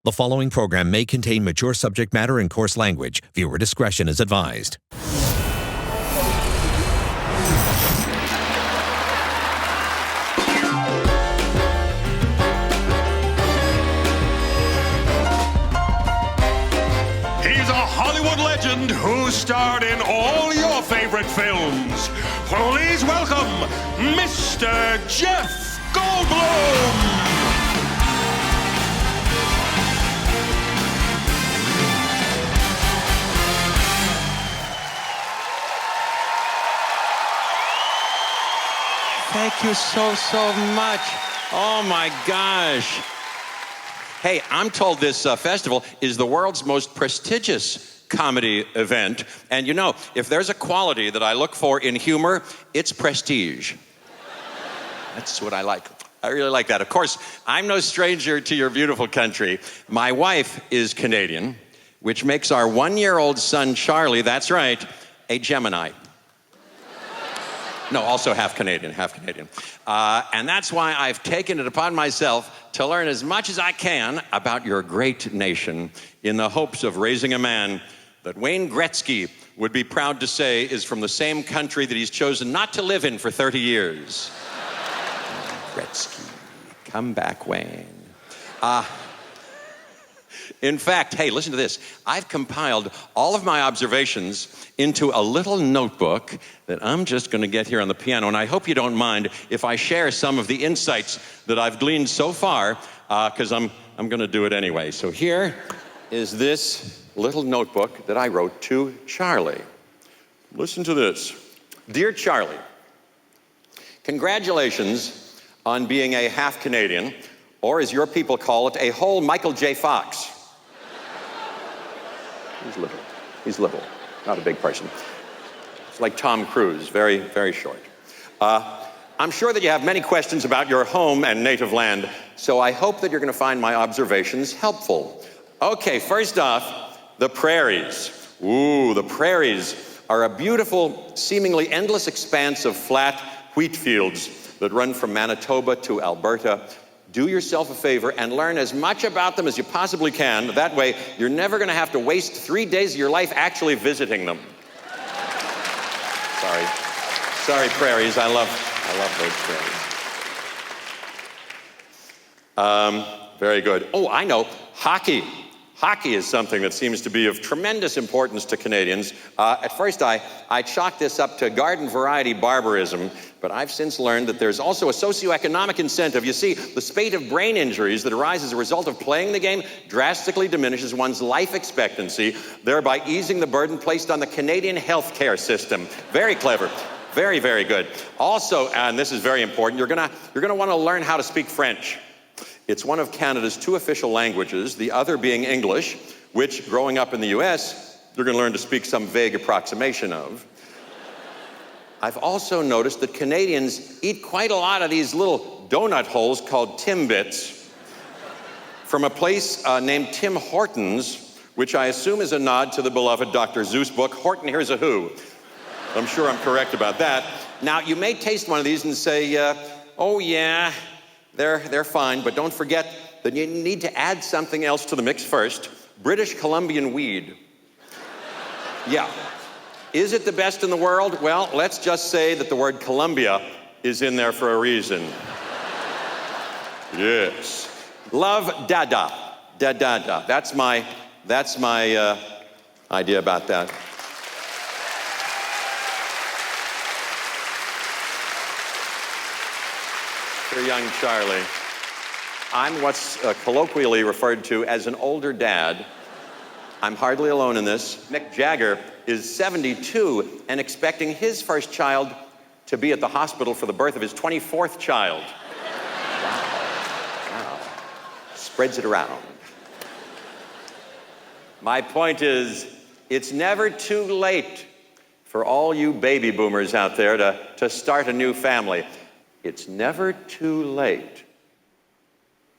The following program may contain mature subject matter and coarse language. Viewer discretion is advised. He's a Hollywood legend who starred in all your favorite films. Please welcome Mr. Jeff Goldblum. Thank you so much. Oh my gosh. Hey, I'm told this festival is the world's most prestigious comedy event. And you know, if there's a quality that I look for in humor, it's prestige. That's what I like. I really like that. Of course, I'm no stranger to your beautiful country. My wife is Canadian, which makes our one-year-old son, Charlie, that's right, a Gemini. No, also half Canadian. And that's why I've taken it upon myself to learn as much as I can about your great nation in the hopes of raising a man that Wayne Gretzky would be proud to say is from the same country that he's chosen not to live in for 30 years. Gretzky, come back, Wayne. In fact, hey, listen to this. I've compiled all of my observations into a little notebook that I'm just going to get here on the piano, and I hope you don't mind if I share some of the insights that I've gleaned so far, because I'm going to do it anyway. So here is this little notebook that I wrote to Charlie. Listen to this. Dear Charlie, congratulations on being a half Canadian, or as your people call it, a whole Michael J. Fox. He's little, not a big person. It's like Tom Cruise, very, very short. I'm sure that you have many questions about your home and native land, so I hope that you're going to find my observations helpful. Okay, first off, the prairies. Ooh, the prairies are a beautiful, seemingly endless expanse of flat wheat fields that run from Manitoba to Alberta. Do yourself a favor and learn as much about them as you possibly can. That way, you're never going to have to waste 3 days of your life actually visiting them. Sorry, prairies. I love those prairies. Very good. Oh, I know. Hockey. Hockey is something that seems to be of tremendous importance to Canadians. At first, I chalked this up to garden variety barbarism, but I've since learned that there's also a socioeconomic incentive. You see, the spate of brain injuries that arise as a result of playing the game drastically diminishes one's life expectancy, thereby easing the burden placed on the Canadian healthcare system. Very clever. Very, very good. Also, and this is very important, you're gonna want to learn how to speak French. It's one of Canada's 2 official languages, the other being English, which, growing up in the US, you're going to learn to speak some vague approximation of. I've also noticed that Canadians eat quite a lot of these little donut holes called Timbits from a place named Tim Hortons, which I assume is a nod to the beloved Dr. Seuss book, Horton Hears a Who. I'm sure I'm correct about that. Now, you may taste one of these and say, oh yeah, they're fine, but don't forget that you need to add something else to the mix first. British Columbian weed. Yeah. Is it the best in the world? Well, let's just say that the word Columbia is in there for a reason. Yes. Love dada. Da-da-da. That's my idea about that. For young Charlie, I'm what's colloquially referred to as an older dad. I'm hardly alone in this. Mick Jagger is 72 and expecting his first child to be at the hospital for the birth of his 24th child. Wow. Spreads it around. My point is, it's never too late for all you baby boomers out there to start a new family. It's never too late.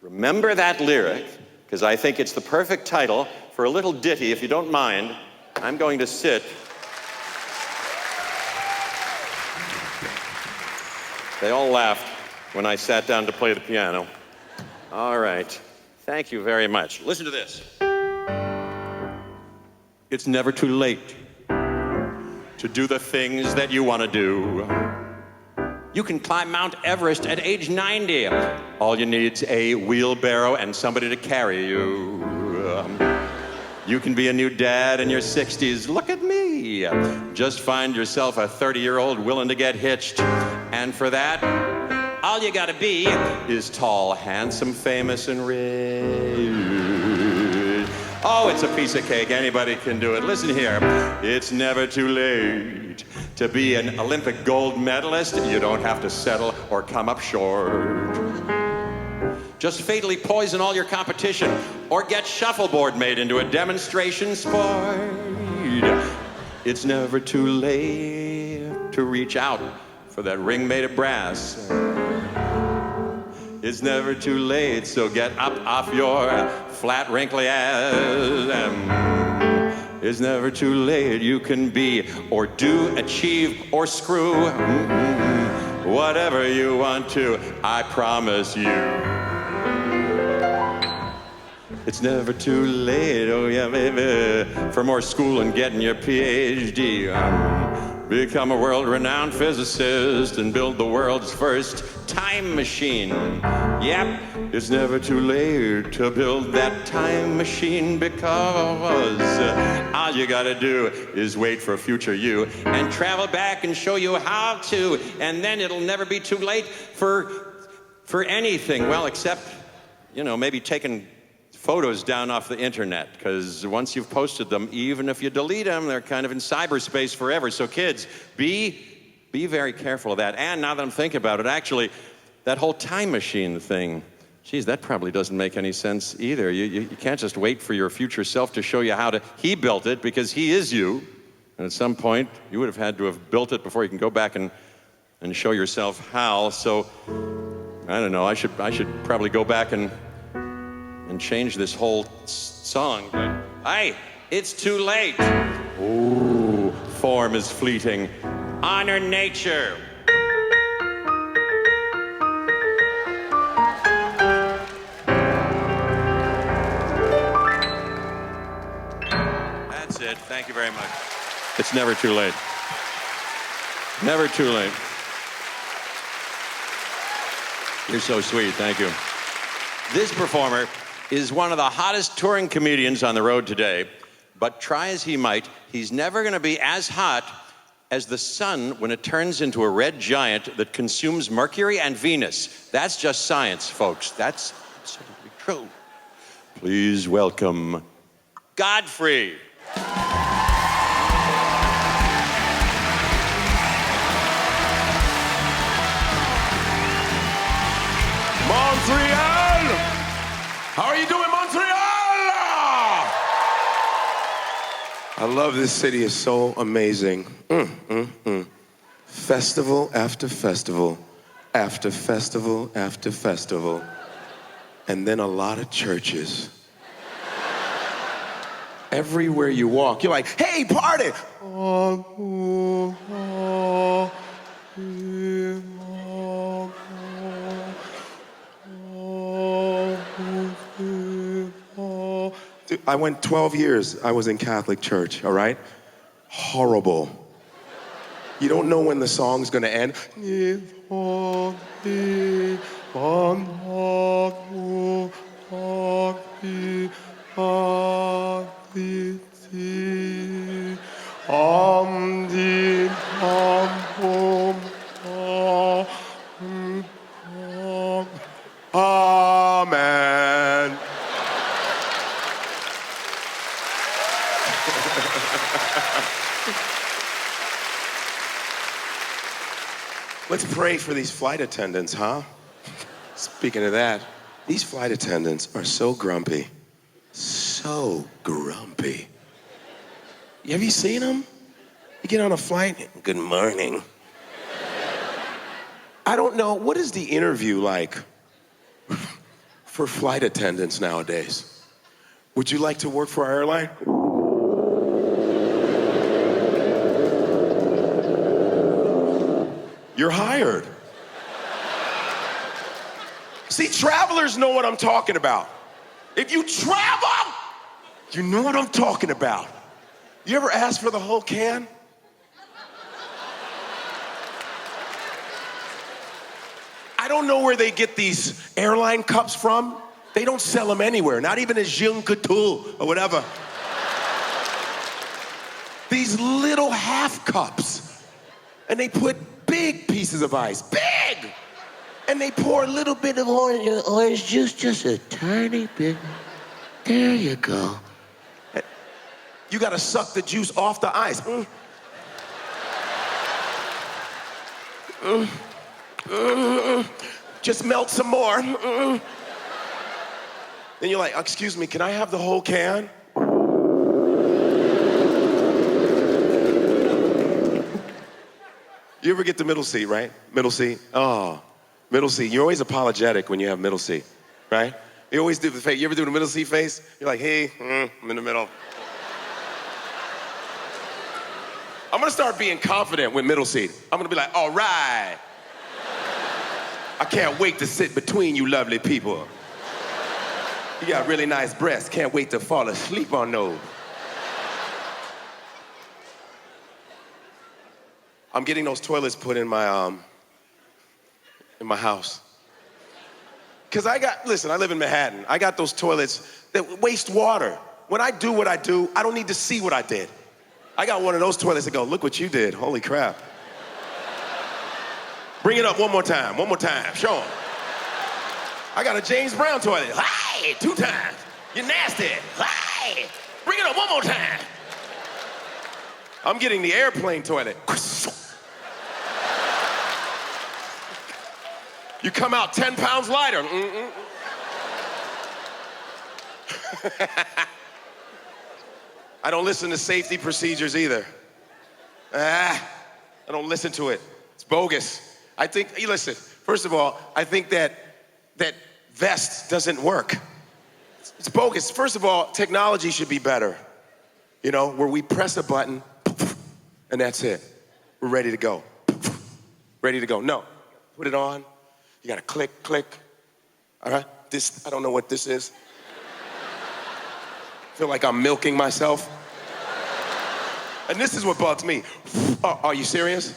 Remember that lyric, because I think it's the perfect title for a little ditty. If you don't mind, I'm going to sit. They all laughed when I sat down to play the piano. All right. Thank you very much. Listen to this. It's never too late to do the things that you want to do. You can climb Mount Everest at age 90. All you need's a wheelbarrow and somebody to carry you. You can be a new dad in your 60s. Look at me. Just find yourself a 30-year-old willing to get hitched. And for that, all you gotta be is tall, handsome, famous, and rich. Oh, it's a piece of cake. Anybody can do it. Listen here. It's never too late to be an Olympic gold medalist. You don't have to settle or come up short. Just fatally poison all your competition or get shuffleboard made into a demonstration sport. It's never too late to reach out for that ring made of brass. It's never too late, so get up off your flat, wrinkly ass. It's never too late. You can be or do, achieve or screw. Whatever you want to, I promise you. It's never too late, oh yeah, baby, for more school and getting your PhD. Become a world-renowned physicist and build the world's first time machine. Yep, it's never too late to build that time machine because all you gotta do is wait for future you and travel back and show you how to, and then it'll never be too late for anything. Well, except, you know, maybe taking photos down off the internet, because once you've posted them, even if you delete them, they're kind of in cyberspace forever. So kids, be very careful of that. And now that I'm thinking about it, actually, that whole time machine thing, geez, that probably doesn't make any sense either. You can't just wait for your future self to show you how to, he built it because he is you. And at some point, you would have had to have built it before you can go back and show yourself how. So, I don't know, I should probably go back and change this whole song, but hey, it's too late. Ooh, form is fleeting. Honor nature. That's it. Thank you very much. It's never too late. Never too late. You're so sweet. Thank you. This performer is one of the hottest touring comedians on the road today, but try as he might, he's never going to be as hot as the sun when it turns into a red giant that consumes Mercury and Venus. That's just science, folks. That's absolutely true. Please welcome Godfrey. Montreal! How are you doing, Montreal? I love this city. It's so amazing. Festival after festival, after festival after festival, and then a lot of churches. Everywhere you walk, you're like, hey, party! I went 12 years, I was in Catholic church, all right? Horrible. You don't know when the song's gonna end. Amen. Let's pray for these flight attendants, huh? Speaking of that, these flight attendants are so grumpy. So grumpy. Have you seen them? You get on a flight, good morning. I don't know, what is the interview like for flight attendants nowadays? Would you like to work for our airline? You're hired. See, travelers know what I'm talking about. If you travel, you know what I'm talking about. You ever ask for the whole can? I don't know where they get these airline cups from. They don't sell them anywhere, not even at Jean Couture or whatever. These little half cups. And they put big pieces of ice, big! And they pour a little bit of orange juice, just a tiny bit. There you go. You gotta suck the juice off the ice. Just melt some more. Then you're like, excuse me, can I have the whole can? You ever get the middle seat, right? Middle seat. Oh, middle seat. You're always apologetic when you have middle seat, right? You always do the face. You ever do the middle seat face? You're like, hey, I'm in the middle. I'm gonna start being confident with middle seat. I'm gonna be like, all right. I can't wait to sit between you lovely people. You got really nice breasts. Can't wait to fall asleep on those. I'm getting those toilets put in my house. Cause listen, I live in Manhattan. I got those toilets that waste water. When I do what I do, I don't need to see what I did. I got one of those toilets that go, look what you did, holy crap. Bring it up one more time, show 'em. I got a James Brown toilet, hey, 2 times. You're nasty, hey. Bring it up one more time. I'm getting the airplane toilet. You come out 10 pounds lighter. I don't listen to safety procedures either. I don't listen to it. It's bogus. I think, listen, first of all, I think that vest doesn't work. It's bogus. First of all, technology should be better. You know, where we press a button, and that's it. We're ready to go. Ready to go. No, put it on. You gotta click. All right, I don't know what this is. Feel like I'm milking myself. And this is what bugs me. Are you serious?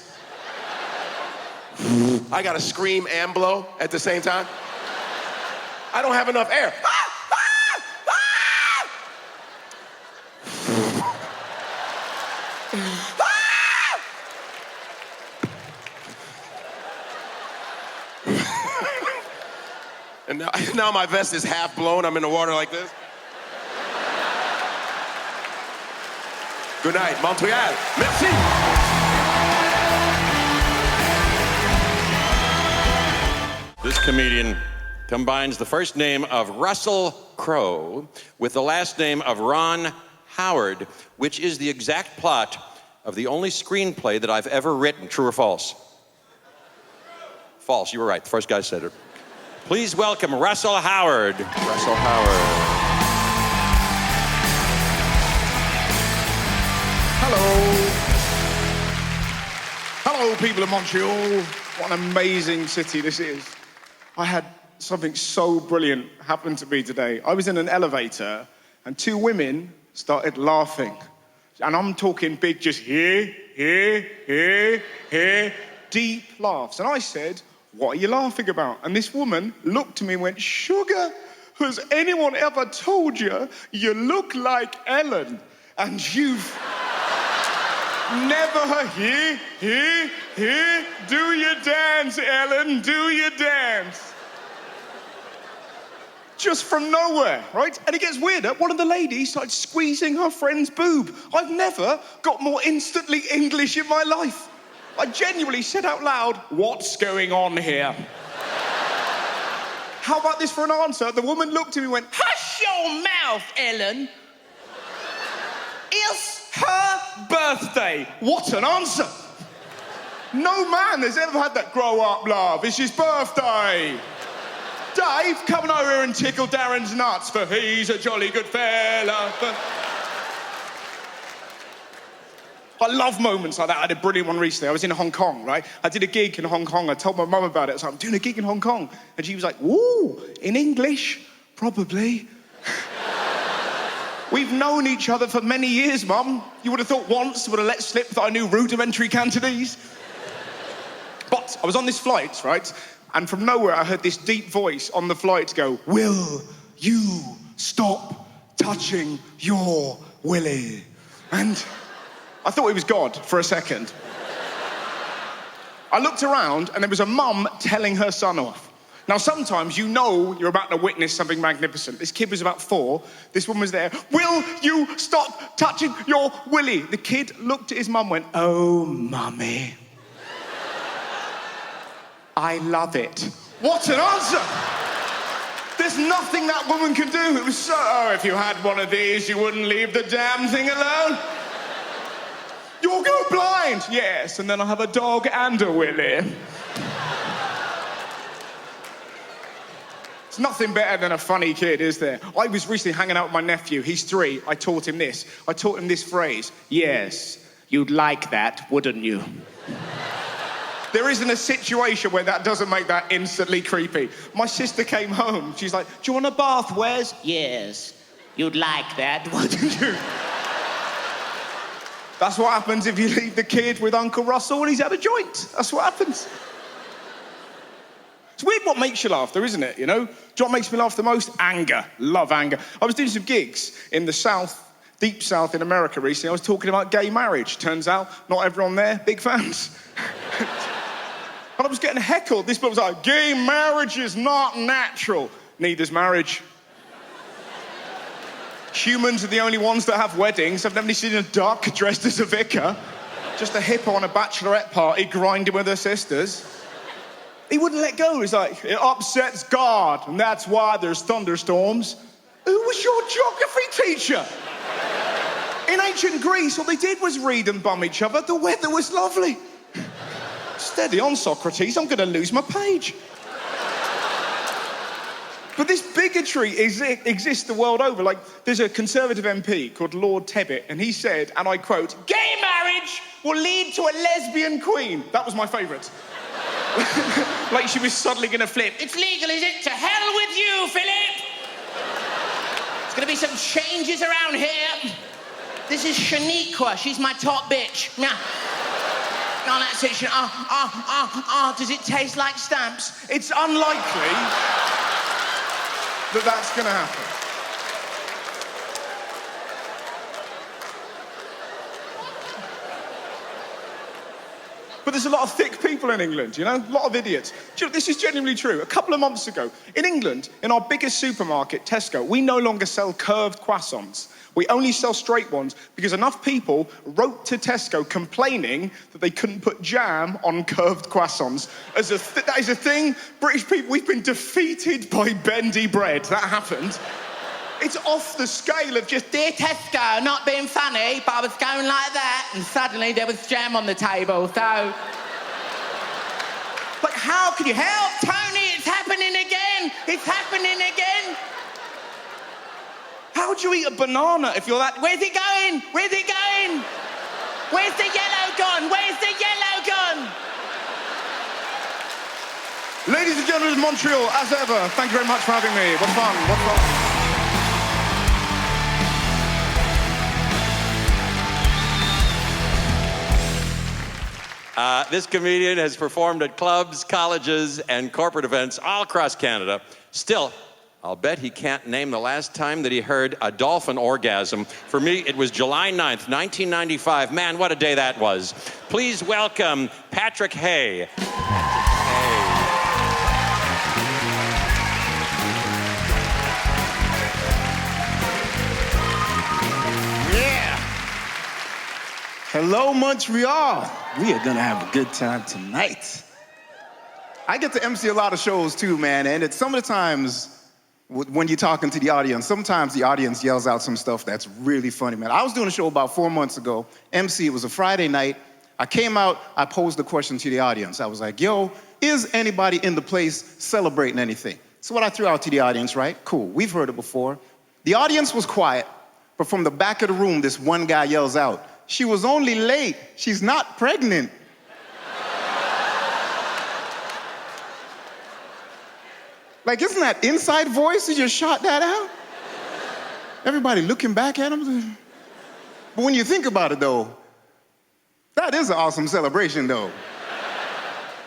I gotta scream and blow at the same time. I don't have enough air. And now my vest is half blown. I'm in the water like this. Good night, Montreal. Merci. This comedian combines the first name of Russell Crowe with the last name of Ron Howard, which is the exact plot of the only screenplay that I've ever written. True or false? False, you were right. The first guy said it. Please welcome Russell Howard. Russell Howard. Hello, people of Montreal. What an amazing city this is. I had something so brilliant happen to me today. I was in an elevator and 2 women started laughing. And I'm talking big, just here, deep laughs. And I said, what are you laughing about? And this woman looked to me and went, Sugar, has anyone ever told you you look like Ellen? And you've never here, do your dance, Ellen, do your dance. Just from nowhere, right? And it gets weirder. One of the ladies started squeezing her friend's boob. I've never got more instantly English in my life. I genuinely said out loud, what's going on here? How about this for an answer? The woman looked at me and went, hush your mouth, Ellen. It's her birthday. What an answer. No man has ever had that grow up love. It's his birthday. Dave, come over here and tickle Darren's nuts, for he's a jolly good fella. I love moments like that. I had a brilliant one recently. I was in Hong Kong, right? I did a gig in Hong Kong. I told my mum about it. I was like, I'm doing a gig in Hong Kong. And she was like, ooh, in English? Probably. We've known each other for many years, Mum. You would have thought once would have let slip that I knew rudimentary Cantonese. But I was on this flight, right? And from nowhere, I heard this deep voice on the flight go, "Will you stop touching your willy?" And I thought it was God for a second. I looked around and there was a mum telling her son off. Now, sometimes you know you're about to witness something magnificent. This kid was about 4. This woman was there. "Will you stop touching your willy?" The kid looked at his mum and went, "Oh, mummy. I love it." What an answer! There's nothing that woman can do. It was so, "Oh, if you had one of these, you wouldn't leave the damn thing alone. You'll go blind." "Yes, and then I'll have a dog and a willy." It's nothing better than a funny kid, is there? I was recently hanging out with my nephew. He's 3. I taught him this. I taught him this phrase. "Yes, you'd like that, wouldn't you?" There isn't a situation where that doesn't make that instantly creepy. My sister came home. She's like, "Do you want a bath, Wes?" "Yes, you'd like that, wouldn't you?" That's what happens if you leave the kid with Uncle Russell and he's had a joint. That's what happens. It's weird what makes you laugh, though, isn't it? You know? Do you know what makes me laugh the most? Anger. Love anger. I was doing some gigs in the South, deep South in America recently. I was talking about gay marriage. Turns out, not everyone there, big fans. And I was getting heckled. This bloke was like, "Gay marriage is not natural." Neither's marriage. Humans are the only ones that have weddings. I've never seen a duck dressed as a vicar. Just a hippo on a bachelorette party grinding with her sisters. He wouldn't let go. He's like, "It upsets God, and that's why there's thunderstorms." Who was your geography teacher? In ancient Greece, all they did was read and bum each other. The weather was lovely. Steady on, Socrates. I'm going to lose my page. But this bigotry exists the world over. Like, there's a Conservative MP called Lord Tebbit, and he said, and I quote, "Gay marriage will lead to a lesbian queen." That was my favourite. Like she was suddenly going to flip. "It's legal, is it? To hell with you, Philip! There's going to be some changes around here. This is Shaniqua. She's my top bitch. Nah. No, that's it. Does it taste like stamps?" It's unlikely that that's going to happen. But there's a lot of thick people in England, you know? A lot of idiots. Do you know, this is genuinely true. A couple of months ago, in England, in our biggest supermarket, Tesco, we no longer sell curved croissants. We only sell straight ones because enough people wrote to Tesco complaining that they couldn't put jam on curved croissants. That is a thing. British people, we've been defeated by bendy bread. That happened. It's off the scale of just, "Dear Tesco, not being funny, but I was going like that, and suddenly there was jam on the table, so..." Like, how can you help? Tony, it's happening again! It's happening again! How would you eat a banana if you're that... Where's it going? Where's it going? Where's the yellow gone? Where's the yellow gone? Ladies and gentlemen of Montreal, as ever, thank you very much for having me. What fun, what fun. This comedian has performed at clubs, colleges, and corporate events all across Canada. Still, I'll bet he can't name the last time that he heard a dolphin orgasm. For me, it was July 9th, 1995. Man, what a day that was. Please welcome Patrick Haye. Hello, Montreal. We are gonna have a good time tonight. I get to MC a lot of shows too, man, and it's some of the times when you're talking to the audience, sometimes the audience yells out some stuff that's really funny, man. I was doing a show about 4 months ago, MC, it was a Friday night. I came out, I posed a question to the audience. I was like, "Yo, is anybody in the place celebrating anything?" So what I threw out to the audience, right? Cool, we've heard it before. The audience was quiet, but from the back of the room, this one guy yells out, "She was only late. She's not pregnant." Like, isn't that inside voice? You just shot that out? Everybody looking back at him. But when you think about it, though, that is an awesome celebration, though.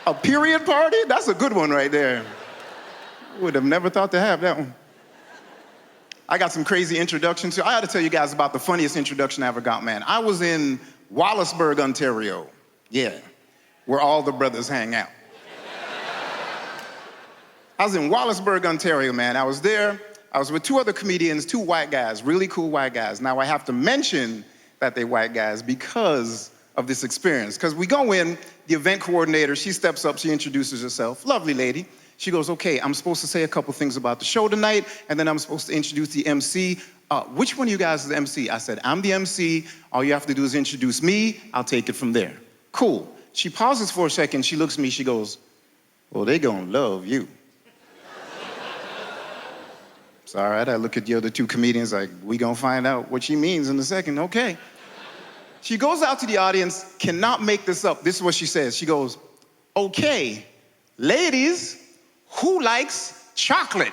A period party? That's a good one right there. Would have never thought to have that one. I got some crazy introductions here. I got to tell you guys about the funniest introduction I ever got, man. I was in Wallaceburg, Ontario. Yeah, where all the brothers hang out. I was in Wallaceburg, Ontario, man. I was there. I was with two other comedians, two white guys, really cool white guys. Now, I have to mention that they're white guys because of this experience. Because we go in, the event coordinator, she steps up, she introduces herself. Lovely lady. She goes, okay, I'm supposed to say a couple things about the show tonight, and then I'm supposed to introduce the MC. Which one of you guys is the MC? I said, I'm the MC. All you have to do is introduce me. I'll take it from there. Cool. She pauses for a second. She looks at me. She goes, well, they gonna love you. It's all right. I look at the other two comedians like, we gonna find out what she means in a second. Okay. She goes out to the audience, cannot make this up. This is what she says. She goes, okay, ladies, who likes chocolate?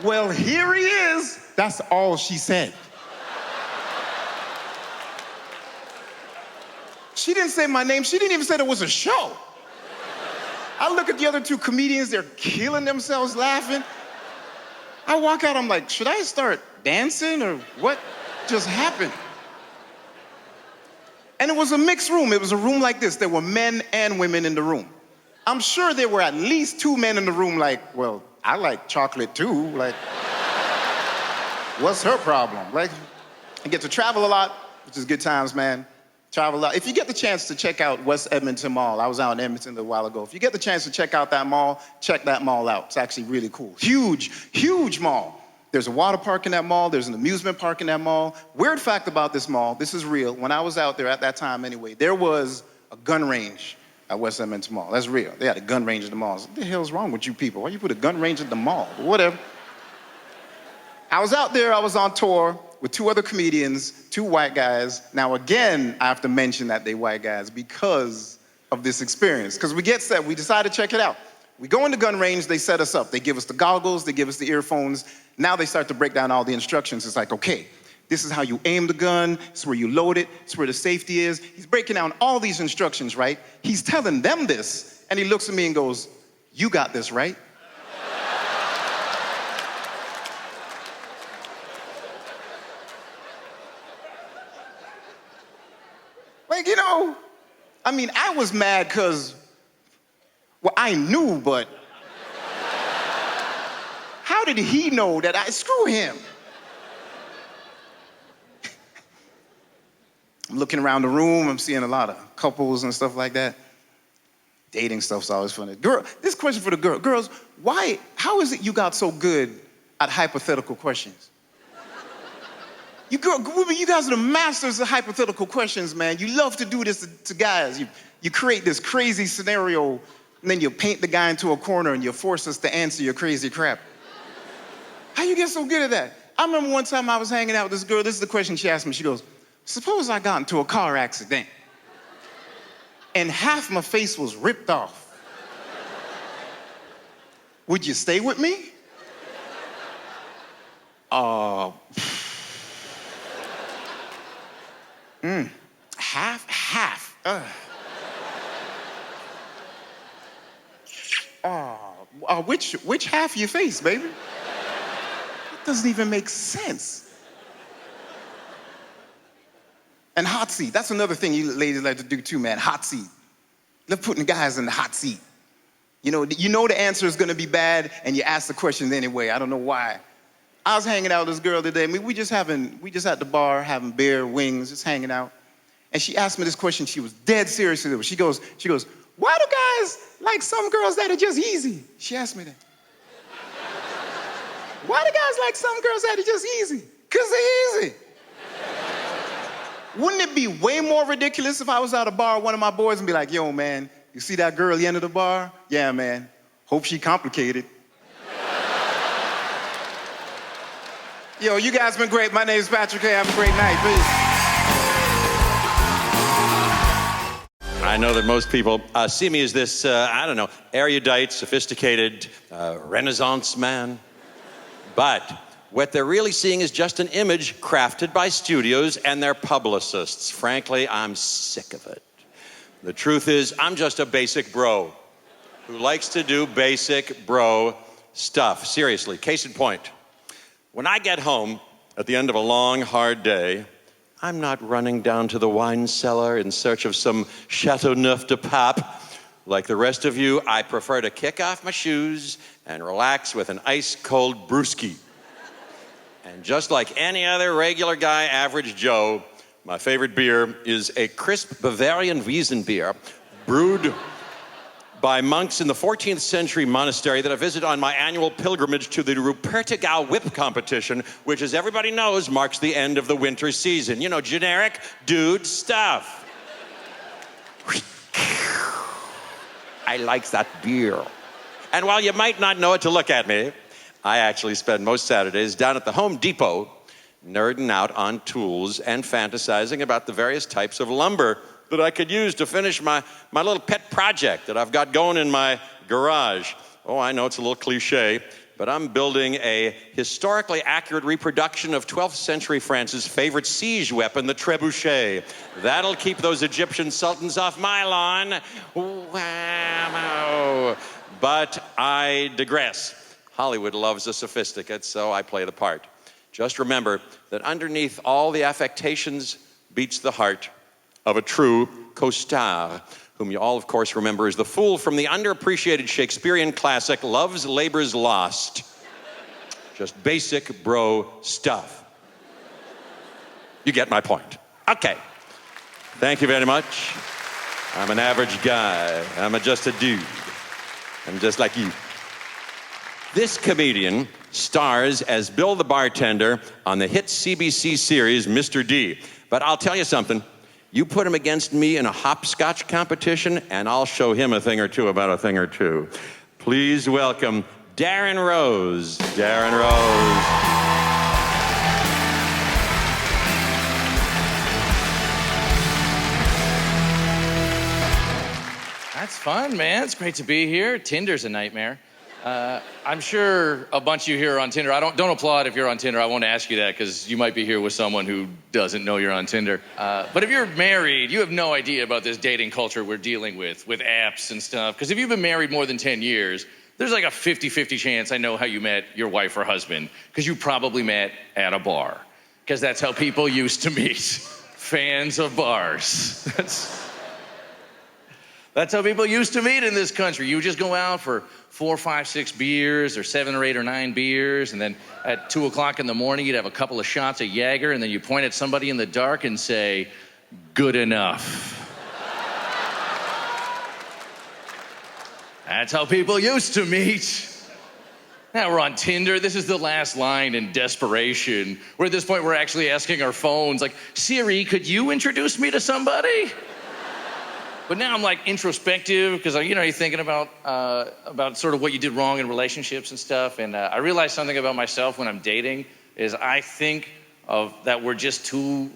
Well, here he is. That's all she said. She didn't say my name. She didn't even say there was a show. I look at the other two comedians. They're killing themselves laughing. I walk out. I'm like, should I start dancing or what just happened? And it was a mixed room. It was a room like this. There were men and women in the room. I'm sure there were at least two men in the room like, well, I like chocolate too. Like, what's her problem? Like, I get to travel a lot, which is good times, man. Travel a lot. If you get the chance to check out West Edmonton Mall, I was out in Edmonton a while ago. If you get the chance to check out that mall, check that mall out. It's actually really cool. Huge, huge mall. There's a water park in that mall. There's an amusement park in that mall. Weird fact about this mall, this is real. When I was out there at that time anyway, there was a gun range at West Edmonton Mall. That's real. They had a gun range at the mall. What the hell's wrong with you people? Why you put a gun range at the mall? But whatever. I was out there. I was on tour with two other comedians, two white guys. Now, again, I have to mention that they white guys because of this experience. Because we get set. We decide to check it out. We go in the gun range. They set us up. They give us the goggles. They give us the earphones. Now they start to break down all the instructions. It's like, okay, this is how you aim the gun. It's where you load it. It's where the safety is. He's breaking down all these instructions, right? He's telling them this, and he looks at me and goes, you got this, right? Like, you know, I mean, I was mad because, well, I knew, but how did he know that screw him? I'm looking around the room, I'm seeing a lot of couples and stuff like that. Dating stuff's always funny. Girl, this question for the girl. Girls, how is it you got so good at hypothetical questions? Women, you guys are the masters of hypothetical questions, man. You love to do this to guys. You create this crazy scenario, and then you paint the guy into a corner and you force us to answer your crazy crap. How you get so good at that? I remember one time I was hanging out with this girl. This is the question she asked me. She goes, suppose I got into a car accident and half my face was ripped off. Would you stay with me? Half. Which half of your face, baby? It doesn't even make sense. And hot seat. That's another thing you ladies like to do too, man. Hot seat. Love putting the guys in the hot seat. You know the answer is gonna be bad, and you ask the question anyway. I don't know why. I was hanging out with this girl today. I mean, we just at the bar having beer, wings, just hanging out. And she asked me this question. She was dead serious with it. She goes, why do guys like some girls that are just easy? She asked me that. Why do guys like some girls that are just easy? 'Cause they're easy. Wouldn't it be way more ridiculous if I was at a bar with one of my boys and be like, yo, man, you see that girl at the end of the bar? Yeah, man. Hope she complicated. Yo, you guys been great. My name is Patrick Haye. Have a great night. Peace. I know that most people see me as this, I don't know, erudite, sophisticated, Renaissance man. But what they're really seeing is just an image crafted by studios and their publicists. Frankly, I'm sick of it. The truth is, I'm just a basic bro who likes to do basic bro stuff. Seriously, case in point. When I get home at the end of a long, hard day, I'm not running down to the wine cellar in search of some Chateau Neuf de Pape. Like the rest of you, I prefer to kick off my shoes and relax with an ice-cold brewski. And just like any other regular guy, average Joe, my favorite beer is a crisp Bavarian Wiesenbier brewed by monks in the 14th century monastery that I visit on my annual pilgrimage to the Rupertigau whip competition, which, as everybody knows, marks the end of the winter season. You know, generic dude stuff. I like that beer. And while you might not know it to look at me, I actually spend most Saturdays down at the Home Depot nerding out on tools and fantasizing about the various types of lumber that I could use to finish my little pet project that I've got going in my garage. Oh, I know it's a little cliche, but I'm building a historically accurate reproduction of 12th century France's favorite siege weapon, the trebuchet. That'll keep those Egyptian sultans off my lawn. Wow. But I digress. Hollywood loves the sophisticate, so I play the part. Just remember that underneath all the affectations beats the heart of a true costard, whom you all, of course, remember as the fool from the underappreciated Shakespearean classic, Love's Labour's Lost. Just basic bro stuff. You get my point. Okay. Thank you very much. I'm an average guy. I'm just a dude. I'm just like you. This comedian stars as Bill the bartender on the hit CBC series Mr. D. But I'll tell you something. You put him against me in a hopscotch competition, and I'll show him a thing or two about a thing or two. Please welcome Darrin Rose. Darrin Rose. That's fun, man. It's great to be here. Tinder's a nightmare. I'm sure a bunch of you here are on Tinder. Don't applaud if you're on Tinder. I won't ask you that because you might be here with someone who doesn't know you're on Tinder. But if you're married, you have no idea about this dating culture we're dealing with apps and stuff. Because if you've been married more than 10 years, there's like a 50-50 chance I know how you met your wife or husband. Because you probably met at a bar. Because that's how people used to meet. Fans of bars. That's how people used to meet in this country. You would just go out for 4, 5, 6 beers, or 7 or 8 or 9 beers, and then at 2 o'clock in the morning, you'd have a couple of shots of Jaeger, and then you point at somebody in the dark and say, "Good enough." That's how people used to meet. Now we're on Tinder. This is the last line in desperation. We're at this point, we're actually asking our phones, like, "Siri, could you introduce me to somebody?" But now I'm like introspective because you're thinking about sort of what you did wrong in relationships and stuff. And I realized something about myself when I'm dating is I think of that we're just two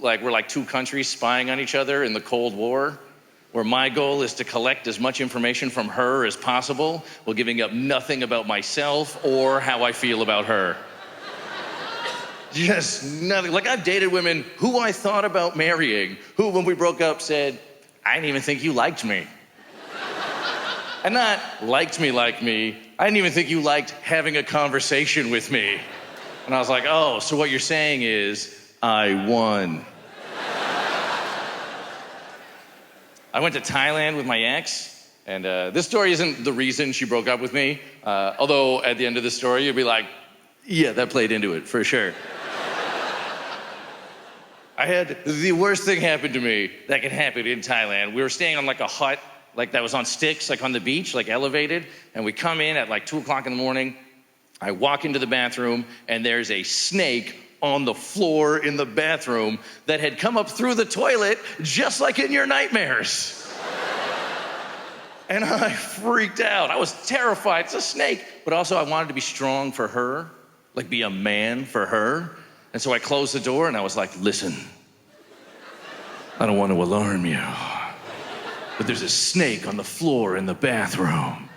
countries spying on each other in the Cold War, where my goal is to collect as much information from her as possible while giving up nothing about myself or how I feel about her. Just nothing. Like I've dated women who I thought about marrying, who when we broke up said, "I didn't even think you liked me." And not liked me like me, I didn't even think you liked having a conversation with me. And I was like, "Oh, so what you're saying is, I won." I went to Thailand with my ex, and this story isn't the reason she broke up with me, although at the end of the story, you'd be like, yeah, that played into it, for sure. I had the worst thing happen to me that could happen in Thailand. We were staying on like a hut, like that was on sticks, like on the beach, like elevated. And we come in at like 2 o'clock in the morning. I walk into the bathroom and there's a snake on the floor in the bathroom that had come up through the toilet just like in your nightmares. And I freaked out. I was terrified. It's a snake. But also I wanted to be strong for her, like be a man for her. And so I closed the door and I was like, "Listen, I don't want to alarm you, but there's a snake on the floor in the bathroom."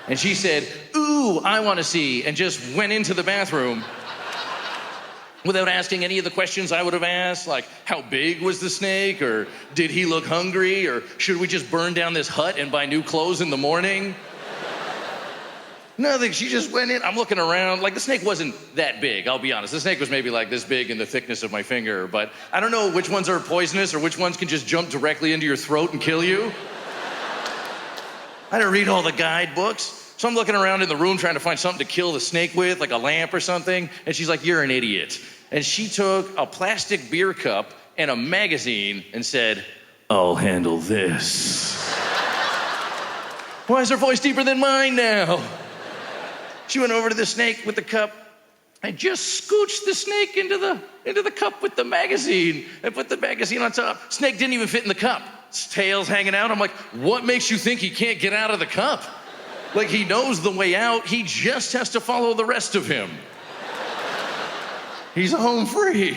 And she said, "Ooh, I want to see," and just went into the bathroom. without asking any of the questions I would have asked, like how big was the snake, or did he look hungry, or should we just burn down this hut and buy new clothes in the morning? Nothing. She just went in. I'm looking around. Like, the snake wasn't that big, I'll be honest. The snake was maybe like this big in the thickness of my finger, but I don't know which ones are poisonous or which ones can just jump directly into your throat and kill you. I didn't read all the guidebooks, so I'm looking around in the room trying to find something to kill the snake with, like a lamp or something, and she's like, "You're an idiot." And she took a plastic beer cup and a magazine and said, "I'll handle this." Why is her voice deeper than mine now? She went over to the snake with the cup and just scooched the snake into the cup with the magazine and put the magazine on top. Snake didn't even fit in the cup. Its tail's hanging out. I'm like, what makes you think he can't get out of the cup? Like, he knows the way out. He just has to follow the rest of him. He's home free.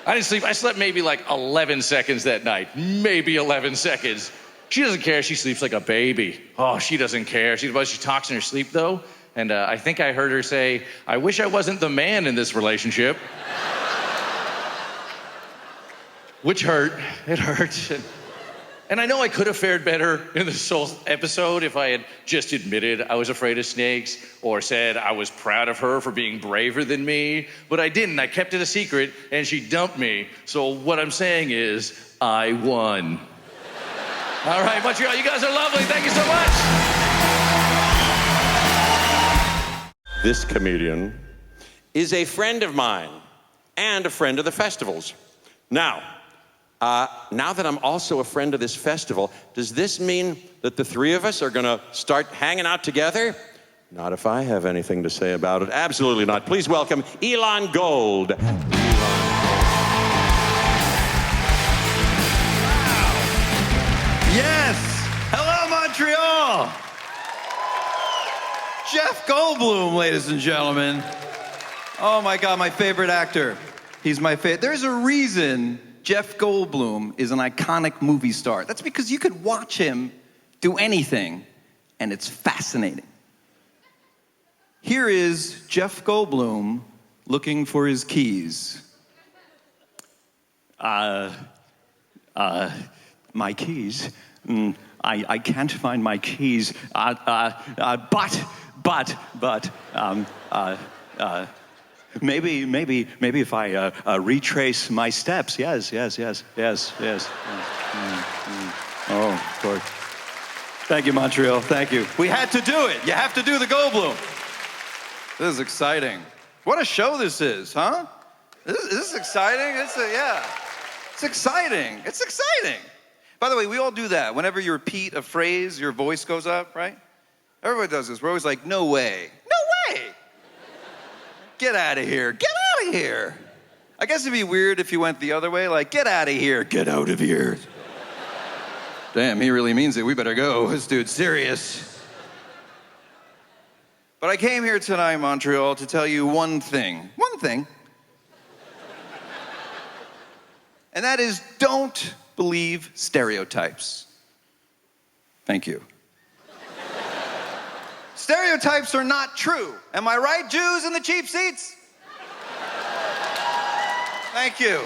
I didn't sleep. I slept maybe like 11 seconds that night. Maybe 11 seconds. She doesn't care. She sleeps like a baby. Oh, she doesn't care. She talks in her sleep, though. And I think I heard her say, "I wish I wasn't the man in this relationship." Which hurt. It hurt. And I know I could have fared better in this whole episode if I had just admitted I was afraid of snakes or said I was proud of her for being braver than me. But I didn't. I kept it a secret, and she dumped me. So what I'm saying is, I won. All right, Montreal, you guys are lovely. Thank you so much. This comedian is a friend of mine and a friend of the festivals. Now that I'm also a friend of this festival, does this mean that the three of us are gonna start hanging out together? Not if I have anything to say about it. Absolutely not. Please welcome Elon Gold. Yes! Hello, Montreal! Jeff Goldblum, ladies and gentlemen. Oh my God, my favorite actor. He's my favorite. There's a reason Jeff Goldblum is an iconic movie star. That's because you could watch him do anything, and it's fascinating. Here is Jeff Goldblum looking for his keys. My keys? I can't find my keys. Maybe if I retrace my steps. Yes. Oh, of course. Thank you, Montreal. Thank you. We had to do it. You have to do the Goldblum. This is exciting. What a show this is, huh? Is this exciting? It's exciting. It's exciting. By the way, we all do that. Whenever you repeat a phrase, your voice goes up, right? Everybody does this. We're always like, no way. No way! Get out of here. Get out of here. I guess it'd be weird if you went the other way, like, get out of here. Get out of here. Damn, he really means it. We better go. This dude's serious. But I came here tonight, Montreal, to tell you one thing. One thing. And that is, don't believe stereotypes. Thank you. Stereotypes are not true. Am I right, Jews in the cheap seats? Thank you.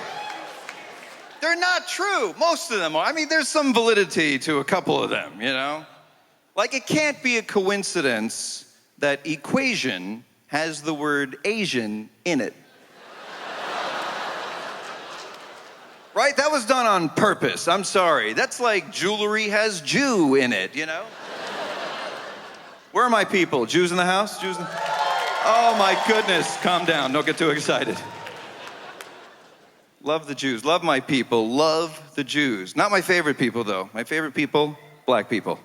They're not true. Most of them are. I mean, there's some validity to a couple of them, you know? Like, it can't be a coincidence that equation has the word Asian in it. Right? That was done on purpose. I'm sorry. That's like jewelry has Jew in it, you know? Where are my people? Jews in the house? Jews in... Oh my goodness. Calm down. Don't get too excited. Love the Jews. Love my people. Love the Jews. Not my favorite people, though. My favorite people, black people.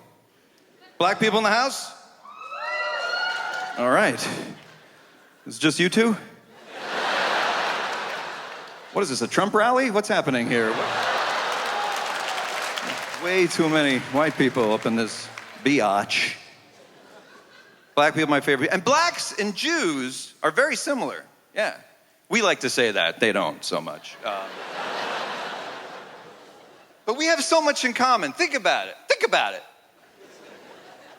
Black people in the house? All right. It's just you two? What is this, a Trump rally? What's happening here? Way too many white people up in this biatch. Black people, my favorite. And blacks and Jews are very similar. Yeah. We like to say that. They don't so much. But we have so much in common. Think about it. Think about it.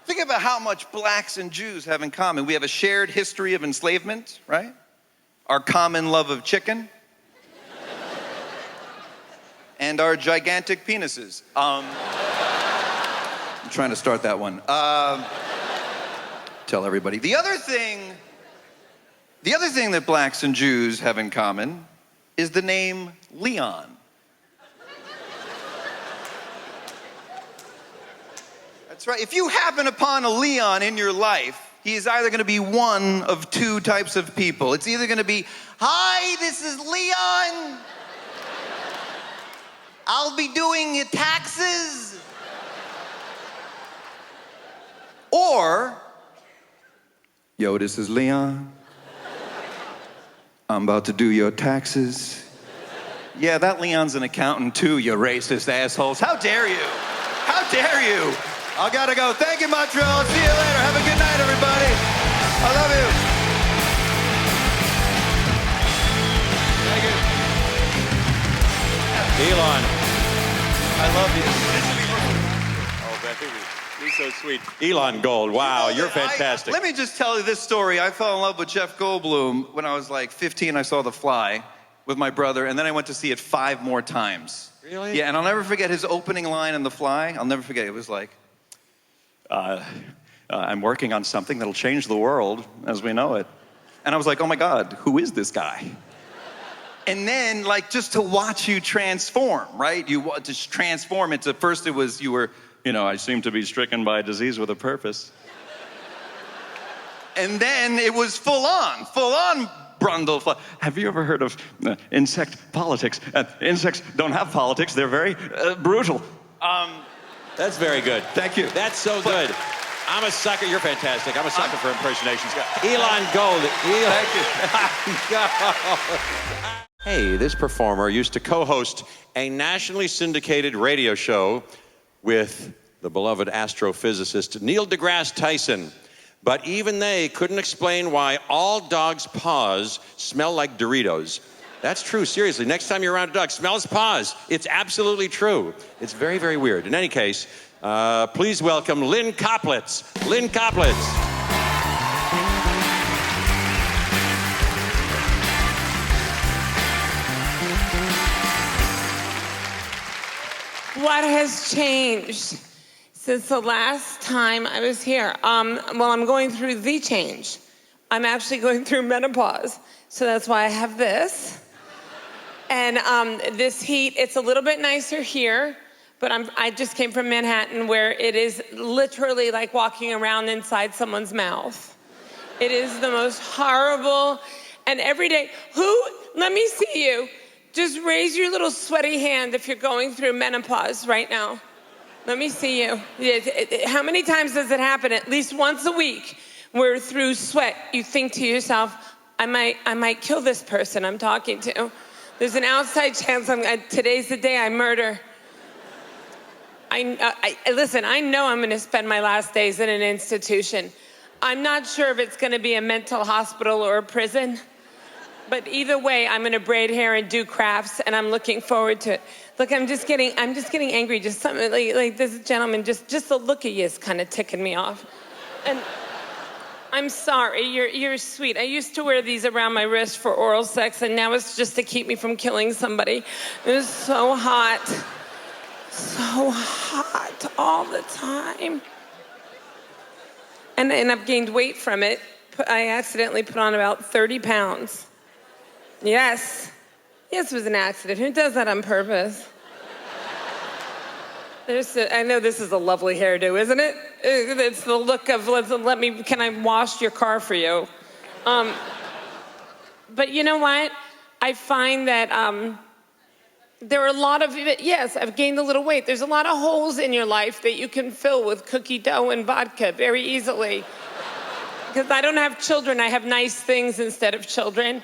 Think about how much blacks and Jews have in common. We have a shared history of enslavement, right? Our common love of chicken. and our gigantic penises. I'm trying to start that one. Tell everybody. The other thing that blacks and Jews have in common is the name Leon. That's right. If you happen upon a Leon in your life, he is either going to be one of two types of people. It's either going to be, "Hi, this is Leon. I'll be doing your taxes." Or, "Yo, this is Leon. I'm about to do your taxes." Yeah, that Leon's an accountant too, you racist assholes. How dare you? How dare you? I gotta go. Thank you, Montreal. See you later. Have a good night, everybody. I love you. Thank you. Elon. I love you. Oh, baby. He's so sweet. Elon Gold. Wow, you're fantastic. Let me just tell you this story. I fell in love with Jeff Goldblum when I was like 15. I saw The Fly with my brother, and then I went to see it 5 more times. Really? Yeah, and I'll never forget his opening line in The Fly. I'll never forget. It was like, I'm working on something that'll change the world as we know it. And I was like, oh my God, who is this guy? And then, like, just to watch you transform, right? You just transform into, first it was, you were, I seem to be stricken by a disease with a purpose. And then it was full on Brundle. Have you ever heard of insect politics? Insects don't have politics. They're very brutal. That's very good. Thank you. That's so good. I'm a sucker. You're fantastic. I'm a sucker for impersonations. Elon Gold. Thank you. Hey, this performer used to co-host a nationally syndicated radio show with the beloved astrophysicist Neil deGrasse Tyson. But even they couldn't explain why all dogs' paws smell like Doritos. That's true, seriously. Next time you're around a dog, smell his paws. It's absolutely true. It's very, very weird. In any case, please welcome Lynn Koplitz. Lynn Koplitz. What has changed since the last time I was here? Well, I'm going through the change. I'm actually going through menopause. So that's why I have this. And this heat, it's a little bit nicer here, but I just came from Manhattan where it is literally like walking around inside someone's mouth. It is the most horrible, and every day, let me see you. Just raise your little sweaty hand if you're going through menopause right now. Let me see you. How many times does it happen? At least once a week, where through sweat, you think to yourself, I might kill this person I'm talking to. There's an outside chance today's the day I murder. Listen, I know I'm gonna spend my last days in an institution. I'm not sure if it's gonna be a mental hospital or a prison, but either way, I'm gonna braid hair and do crafts, and I'm looking forward to it. Look, I'm just getting angry. Just something like this gentleman, just the look of you is kind of ticking me off. And I'm sorry, you're sweet. I used to wear these around my wrist for oral sex, and now it's just to keep me from killing somebody. It was so hot all the time. And I've gained weight from it. I accidentally put on about 30 pounds. Yes, it was an accident. Who does that on purpose? I know this is a lovely hairdo, isn't it? It's the look of, can I wash your car for you? But you know what? I find that there are a lot of, yes, I've gained a little weight. There's a lot of holes in your life that you can fill with cookie dough and vodka very easily. Because I don't have children, I have nice things instead of children.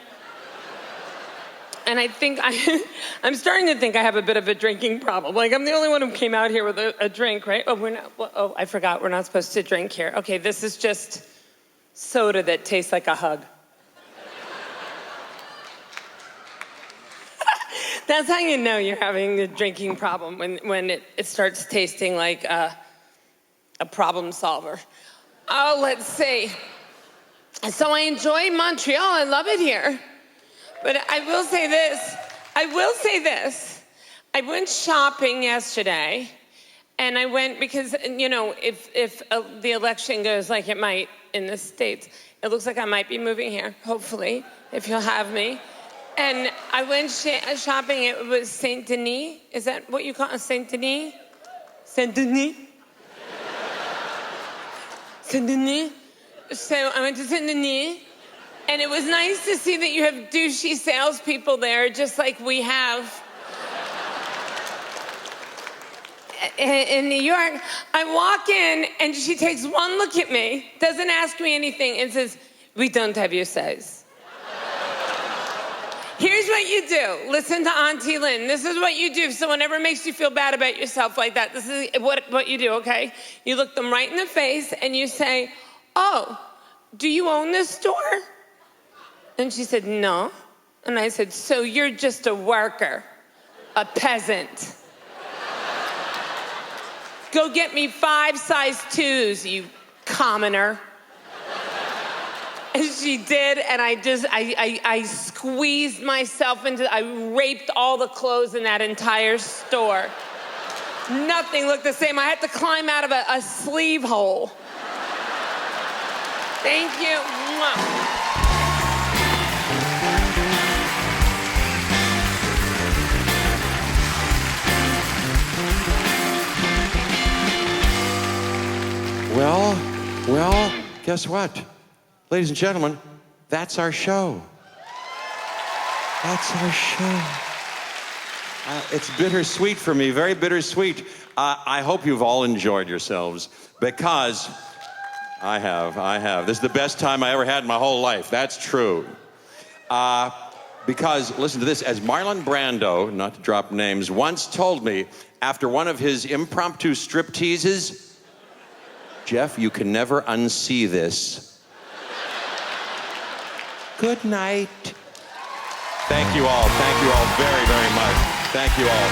And I think I'm starting to think I have a bit of a drinking problem. Like, I'm the only one who came out here with a drink, right? Oh, I forgot, we're not supposed to drink here. Okay, this is just soda that tastes like a hug. That's how you know you're having a drinking problem, when it starts tasting like a problem solver. Oh, let's see. So I enjoy Montreal, I love it here. But I will say this, I went shopping yesterday, and I went because, you know, if the election goes like it might in the States, it looks like I might be moving here, hopefully, if you'll have me. And I went shopping. It was Saint Denis. Is that what you call it? Saint Denis? Saint Denis? Saint Denis? So I went to Saint Denis, and it was nice to see that you have douchey salespeople there, just like we have in New York. I walk in, and she takes one look at me, doesn't ask me anything, and says, "We don't have your size." Here's what you do. Listen to Auntie Lynn. This is what you do. So whenever it makes you feel bad about yourself like that, this is what you do, okay? You look them right in the face and you say, "Oh, do you own this store?" And she said, "No." And I said, "So you're just a worker, a peasant. Go get me 5 size 2s, you commoner." And she did, and I squeezed myself I raped all the clothes in that entire store. Nothing looked the same. I had to climb out of a sleeve hole. Thank you. Well, guess what? Ladies and gentlemen, that's our show. That's our show. It's bittersweet for me, very bittersweet. I hope you've all enjoyed yourselves, because I have. This is the best time I ever had in my whole life. That's true. Because, listen to this, as Marlon Brando, not to drop names, once told me after one of his impromptu strip teases, "Jeff, you can never unsee this. Good night." Thank you all very, very much. Thank you all.